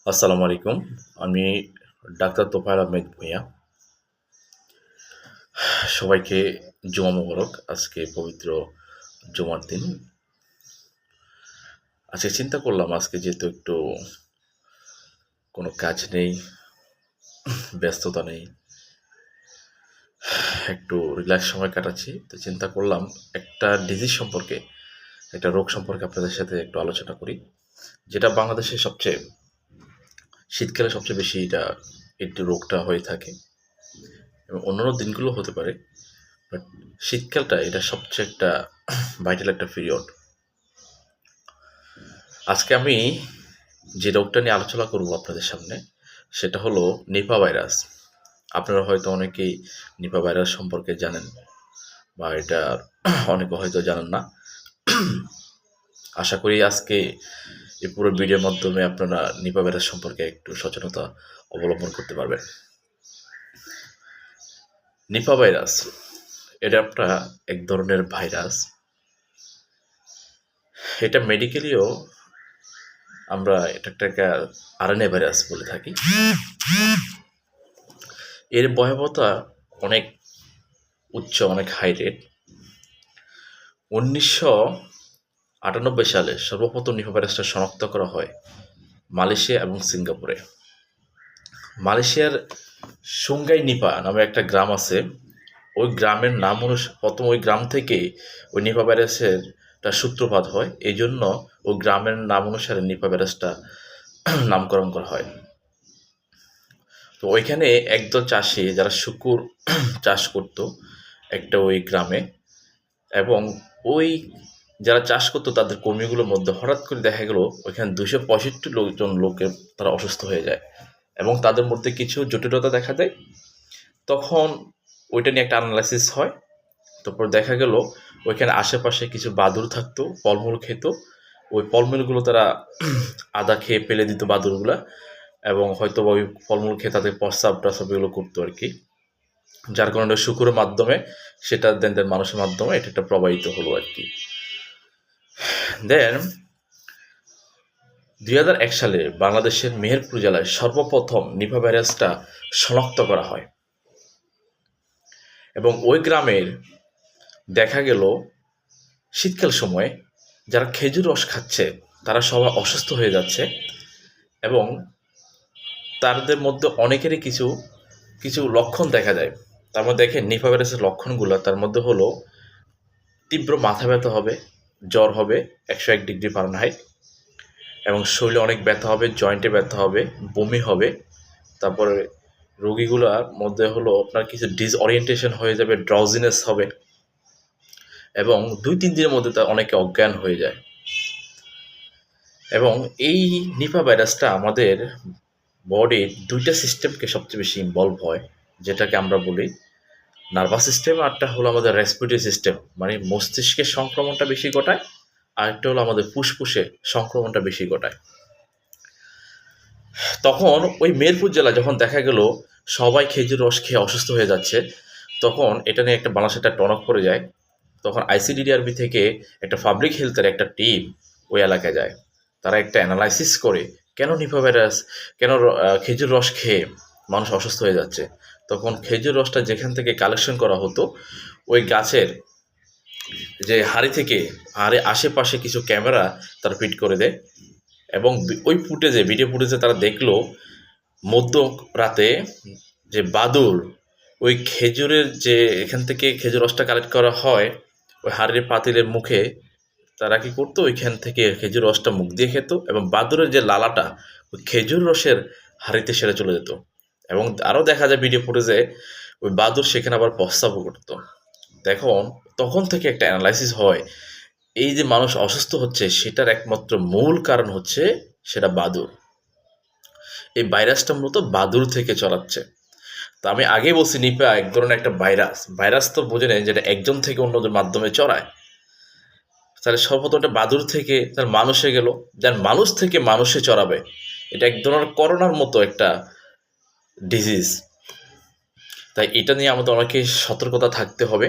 আসসালামু আলাইকুম। আমি ডাক্তার তোফায়েল আহমেদ ভূঁইয়া। সবাইকে জুমা মোবারক। আজকে পবিত্র জুমার দিন। আজকে চিন্তা করলাম আজকে যেহেতু একটু কোনো কাজ নেই, ব্যস্ততা নেই, একটু রিল্যাক্স সময় কাটাচ্ছি। তো চিন্তা করলাম একটা ডিজিজ সম্পর্কে, একটা রোগ সম্পর্কে আপনাদের সাথে একটু আলোচনা করি। যেটা বাংলাদেশে শীতকালে সবচেয়ে বেশি একটু রোগটা হয়ে থাকে এবং অন্যান্য দিনগুলো হতে পারে। বাট শীতকালটা এটা সবচেয়ে একটা ভাইটাল একটা পিরিয়ড। আজকে আমি যে রোগটা নিয়ে আলোচনা করব আপনাদের সামনে সেটা হলো নিপা ভাইরাস। আপনারা হয়তো অনেকেই নিপা ভাইরাস সম্পর্কে জানেন বা এটা অনেকে হয়তো জানেন না। আশা করি আজকে এই পুরো ভিডিওর মাধ্যমে আপনারা নিপা ভাইরাস সম্পর্কে একটু সচেতনতা অবলম্বন করতে পারবেন। নিপা ভাইরাস এটা এক ধরনের ভাইরাস। এটা মেডিকেলিও আমরা একটা আরএনএ ভাইরাস বলে থাকি। এর ভয়াবহতা অনেক উচ্চ, অনেক হাই রেট। 1998 সালে সর্বপ্রথম নিপা ভাইরাসটা শনাক্ত করা হয় মালয়েশিয়া এবং সিঙ্গাপুরে। মালয়েশিয়ার সুঙ্গাই নিপা নামে একটা গ্রাম আছে। ওই গ্রামের নাম প্রথম ওই গ্রাম থেকে ওই নিপা ভাইরাসের সূত্রপাত হয়। এই জন্য ওই গ্রামের নাম অনুসারে নিপা ভাইরাসটা নামকরণ করা হয়। তো ওইখানে একদল চাষি যারা শুকুর চাষ করত একটা ওই গ্রামে, এবং ওই যারা চাষ করতো তাদের কর্মীগুলোর মধ্যে হঠাৎ করে দেখা গেল ওইখানে 265 লোকের তারা অসুস্থ হয়ে যায় এবং তাদের মধ্যে কিছু জটিলতা দেখা দেয়। তখন ওইটা নিয়ে একটা অ্যানালাইসিস হয়। তারপর দেখা গেল ওইখানে আশেপাশে কিছু বাদুড় থাকতো, ফলমূল খেত। ওই ফলমূলগুলো তারা আদা খেয়ে ফেলে দিত বাদুড়গুলা, এবং হয়তো ওই ফলমূল খেয়ে তাদের প্রস্রাব টস্রাব এগুলো করতো আর কি। যার কারণে শুকুরের মাধ্যমে সেটা দেন মানুষের মাধ্যমে এটা একটা প্রবাহিত হলো আর কি। দেন 2001 সালে বাংলাদেশের মেহেরপুর জেলায় সর্বপ্রথম নিপা ভাইরাসটা শনাক্ত করা হয় এবং ওই গ্রামের দেখা গেল শীতকাল সময়ে যারা খেজুর রস খাচ্ছে তারা সবাই অসুস্থ হয়ে যাচ্ছে, এবং তাদের মধ্যে অনেকেরই কিছু কিছু লক্ষণ দেখা যায়। তার মধ্যে দেখেন নিপা ভাইরাসের লক্ষণগুলো, তার মধ্যে হলো তীব্র মাথা ব্যথা হবে, জ্বর হবে 101 ডিগ্রি ফারেনহাইট, এবং শরীরে অনেক ব্যথা হবে, জয়েন্টে ব্যথা হবে, বমি হবে। তারপরে রোগীগুলোর মধ্যে হলো আপনার কিছু ডিসঅরিয়েন্টেশন হয়ে যাবে, ড্রাউজিনেস হবে, এবং 2-3 দিনের মধ্যে তার অনেকে অজ্ঞান হয়ে যায়। এবং এই নিপা ভাইরাসটা আমাদের বডির 2টা সিস্টেমকে সবচেয়ে বেশি ইনভলভ হয়, যেটাকে আমরা বলি নার্ভাস সিস্টেম, আরটা হলো আমাদের রেসপিরেটরি সিস্টেম, মানে মস্তিষ্কের সংক্রমণটা বেশি ঘটায়, আরেকটা হলো আমাদের ফুসফুসে সংক্রমণটা বেশি ঘটায়। তখন ওই মেহেরপুর জেলা যখন দেখা গেল সবাই খেজুর রস খেয়ে অসুস্থ হয়ে যাচ্ছে, তখন এটা নিয়ে একটা বাংলাদেশে একটা টনক পড়ে যায়। তখন আইসিডিডিআরবি থেকে একটা পাবলিক হেলথের একটা টিম ওই এলাকায় যায়। তারা একটা অ্যানালাইসিস করে কেন নিপা ভাইরাস, কেন খেজুর রস খেয়ে মানুষ অসুস্থ হয়ে যাচ্ছে। তখন খেজুর রসটা যেখান থেকে কালেকশন করা হতো ওই গাছের যে হাড়ি থেকে, হাড়ির আশেপাশে কিছু ক্যামেরা তারা ফিট করে দেয়, এবং ওই ভিডিও ফুটেজে তারা দেখলো মধ্যরাতে যে বাদুড় ওই খেজুরের যে এখান থেকে খেজুর রসটা কালেক্ট করা হয় ওই হাড়ির পাতিলের মুখে, তারা কি করতো ওইখান থেকে খেজুর রসটা মুখ দিয়ে খেত, এবং বাদুড়ের যে লালাটা ওই খেজুর রসের হাড়িতে সেরে চলে যেত। এবং আরও দেখা যায় ভিডিও ফুটেজে ওই বাদুড় সেখানে আবার প্রস্রাবও করতো। দেখুন, তখন থেকে একটা অ্যানালাইসিস হয় এই যে মানুষ অসুস্থ হচ্ছে সেটার একমাত্র মূল কারণ হচ্ছে সেটা বাদুড়। এই ভাইরাসটা মূলত বাদুড় থেকে ছড়াচ্ছে। তো আমি আগেই বলছি নিপা এক ধরনের একটা ভাইরাস। ভাইরাস তো বোঝে নেই যেটা একজন থেকে অন্যদের মাধ্যমে ছড়ায়। তাহলে সর্বপ্রথম একটা বাদুড় থেকে তার মানুষে গেল, যার মানুষ থেকে মানুষে ছড়াবে। এটা এক ধরনের করোনার মতো একটা ডিজিজ। তাই এটা নিয়ে আমাদের অনেকেই সতর্কতা থাকতে হবে,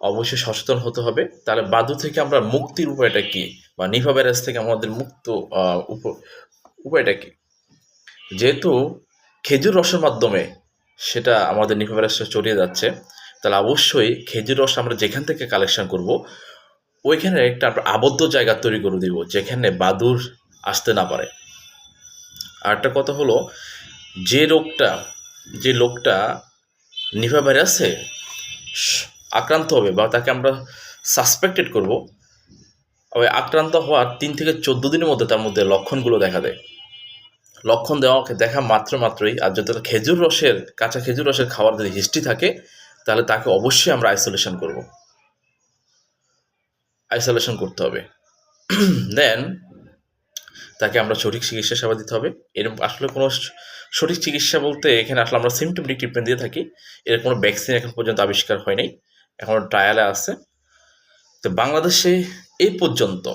অবশ্যই সচেতন হতে হবে। তাহলে বাদুড় থেকে আমরা মুক্তির উপায়টা কী, বা নিপা ভাইরাস থেকে আমাদের মুক্ত উপায়টা কী? যেহেতু খেজুর রসের মাধ্যমে সেটা আমাদের নিপা ভাইরাসটা ছড়িয়ে যাচ্ছে, তাহলে অবশ্যই খেজুর রস আমরা যেখান থেকে কালেকশন করব ওইখানে একটা আবদ্ধ জায়গা তৈরি করে দিব যেখানে বাদুড় আসতে না পারে। আর একটা কথা হলো, যে লোকটা নিপা ভাইরাসে আক্রান্ত হবে বা তাকে আমরা সাসপেক্টেড করব, ওই আক্রান্ত হওয়ার 3 থেকে 14 দিনের মধ্যে তার মধ্যে লক্ষণগুলো দেখা দেয়। লক্ষণ দেখা মাত্রই আর যদি কাঁচা খেজুর রসের খাওয়ার যদি হিস্ট্রি থাকে, তাহলে তাকে অবশ্যই আমরা আইসোলেশন করতে হবে। দেন তাকে আমরা সঠিক চিকিৎসা সেবা দিতে হবে। এরকম আসলে কোনো সঠিক চিকিৎসা বলতে এখানে আসলে আমরা সিমটমেটিক ট্রিটমেন্ট দিয়ে থাকি। এর কোনো ভ্যাকসিন এখন পর্যন্ত আবিষ্কার হয় নাই, এখনও ট্রায়ালে আছে। তো বাংলাদেশে এই পর্যন্ত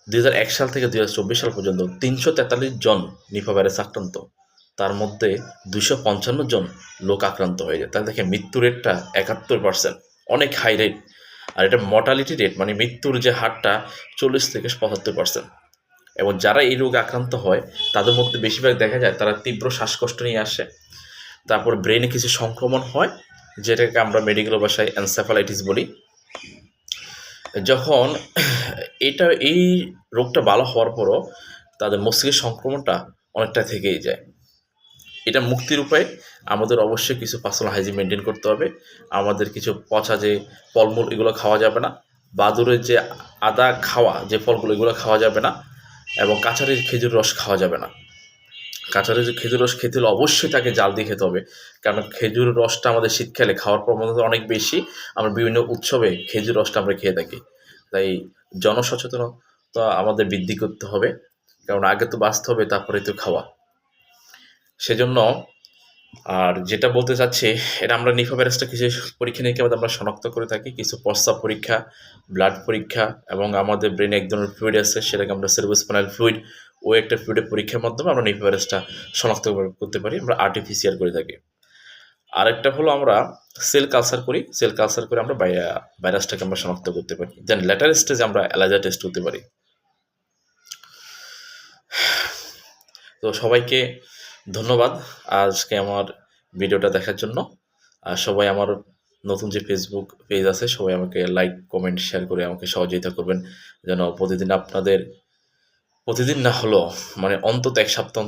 2001 সাল থেকে 2024 সাল পর্যন্ত 343 জন নিপা ভাইরাস আক্রান্ত, তার মধ্যে 255 জন লোক আক্রান্ত হয়ে যায়। তাহলে দেখে মৃত্যু রেটটা 71%, অনেক হাই রেট। আর এটা মর্টালিটি রেট, মানে মৃত্যুর যে হারটা 40 থেকে 75%। এবং যারা এই রোগে আক্রান্ত হয় তাদের মধ্যে বেশিরভাগ দেখা যায় তারা তীব্র শ্বাসকষ্ট নিয়ে আসে, তারপর ব্রেনে কিছু সংক্রমণ হয়, যেটাকে আমরা মেডিকেল ভাষায় এনসেফালাইটিস বলি। যখন এই রোগটা ভালো হওয়ার পরও তাদের মস্তিষ্কের সংক্রমণটা অনেকটা থেকেই যায়। এটা মুক্তির উপায় আমাদের অবশ্যই কিছু পার্সোনাল হাইজিন মেনটেন করতে হবে। আমাদের কিছু পচা যে ফলমূল এগুলো খাওয়া যাবে না, বাদুড়ের যে আদা খাওয়া যে ফলগুলো এগুলো খাওয়া যাবে না, এবং কাঁচারের খেজুর রস খাওয়া যাবে না। কাঁচারের খেজুর রস খেতে হলে অবশ্যই তাকে জাল দিয়ে খেতে হবে, কারণ খেজুর রসটা আমাদের শীতকালে খাওয়ার প্রবণতা অনেক বেশি। আমরা বিভিন্ন উৎসবে খেজুর রসটা আমরা খেয়ে থাকি। তাই জনসচেতনতা আমাদের বৃদ্ধি করতে হবে, কারণ আগে তো বাঁচতে হবে তারপরে তো খাওয়া। সেজন্য আর যেটা বলতে চাচ্ছি, এটা আমরা নিপা ভাইরাসটা কিছু পরীক্ষা নিরীক্ষার আমরা শনাক্ত করে থাকি। কিছু প্রস্রাব পরীক্ষা, ব্লাড পরীক্ষা, এবং আমাদের ব্রেনে এক ধরনের ফ্লুইড আছে, সেটাকে আমরা সেরেব্রোস্পাইনাল ফ্লুইড, ওই একটা ফ্লুইডের পরীক্ষার মাধ্যমে আমরা নিপা ভাইরাসটা শনাক্ত করতে পারি। আমরা আরটিপিসিআর করে থাকি। আরেকটা হলো আমরা সেল কালচার করে আমরা ভাইরাসটাকে আমরা শনাক্ত করতে পারি। দেন লেটার স্টেজে আমরা এলাইজা টেস্ট করতে পারি। তো সবাইকে ধন্যবাদ আজকে আমার ভিডিওটা দেখার জন্য। আর সবাই আমার নতুন যে ফেসবুক পেজ আছে সবাই আমাকে লাইক, কমেন্ট, শেয়ার করে আমাকে সহযোগিতা করবেন, যেন প্রতিদিন না হলেও মানে অন্তত 1 সপ্তাহ